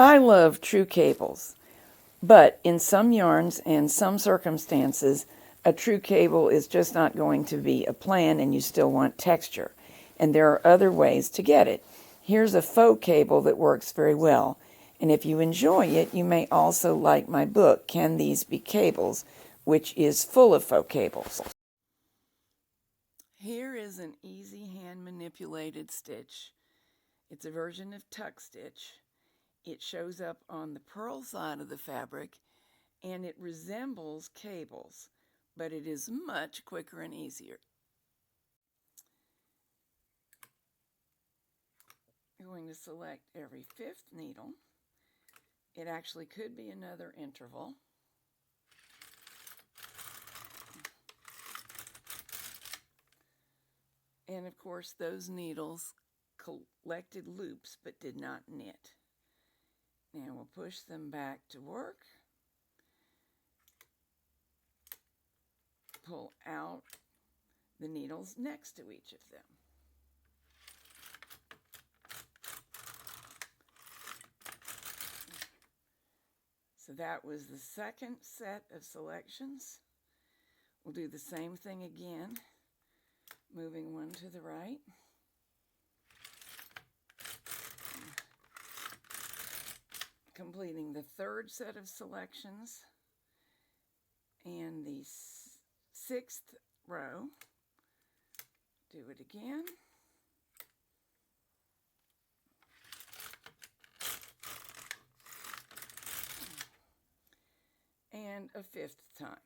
I love true cables, but in some yarns and some circumstances, a true cable is just not going to be a plan and you still want texture. And there are other ways to get it. Here's a faux cable that works very well. And if you enjoy it, you may also like my book, Can These Be Cables?, which is full of faux cables. Here is an easy hand-manipulated stitch. It's a version of tuck stitch. It shows up on the purl side of the fabric, and it resembles cables, but it is much quicker and easier. You're going to select every fifth needle. It actually could be another interval. And of course, those needles collected loops but did not knit. Now we'll push them back to work. Pull out the needles next to each of them. So that was the second set of selections. We'll do the same thing again, moving one to the right. Completing the third set of selections and the sixth row. Do it again. And a fifth time.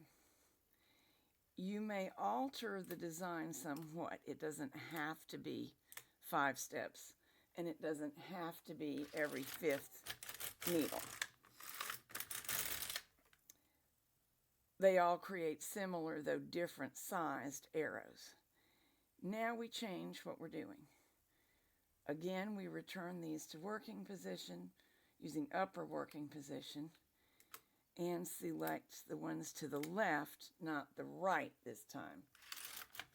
You may alter the design somewhat. It doesn't have to be 5 steps, and it doesn't have to be every fifth needle. They all create similar, though different sized arrows. Now we change what we're doing. Again, we return these to working position using upper working position and select the ones to the left, not the right this time,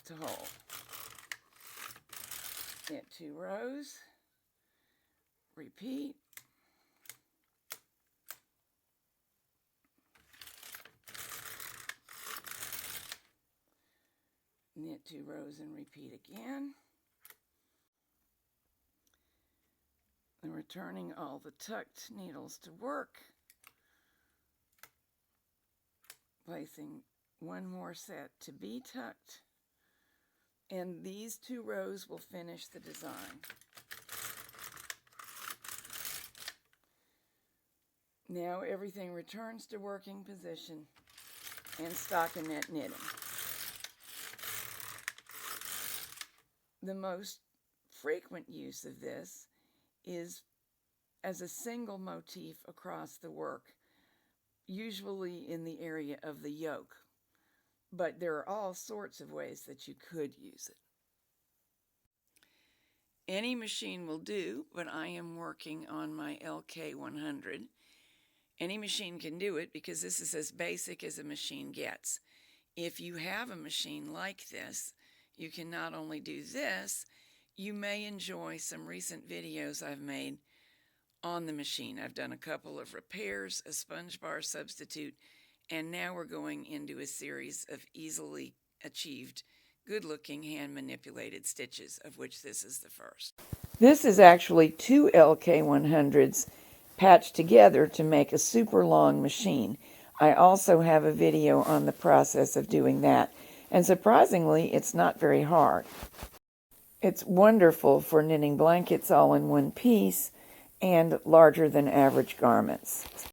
to hold. Knit 2 rows, repeat. Knit 2 rows and repeat again. And returning all the tucked needles to work. Placing one more set to be tucked. And these 2 rows will finish the design. Now everything returns to working position and stockinette knitting. The most frequent use of this is as a single motif across the work, usually in the area of the yoke, but there are all sorts of ways that you could use it. Any machine will do, but I am working on my LK100. Any machine can do it because this is as basic as a machine gets. If you have a machine like this, you can not only do this, you may enjoy some recent videos I've made on the machine. I've done a couple of repairs, a sponge bar substitute, and now we're going into a series of easily achieved, good-looking hand-manipulated stitches, of which this is the first. This is actually 2 LK100s patched together to make a super long machine. I also have a video on the process of doing that, and surprisingly, it's not very hard. It's wonderful for knitting blankets all in one piece and larger than average garments.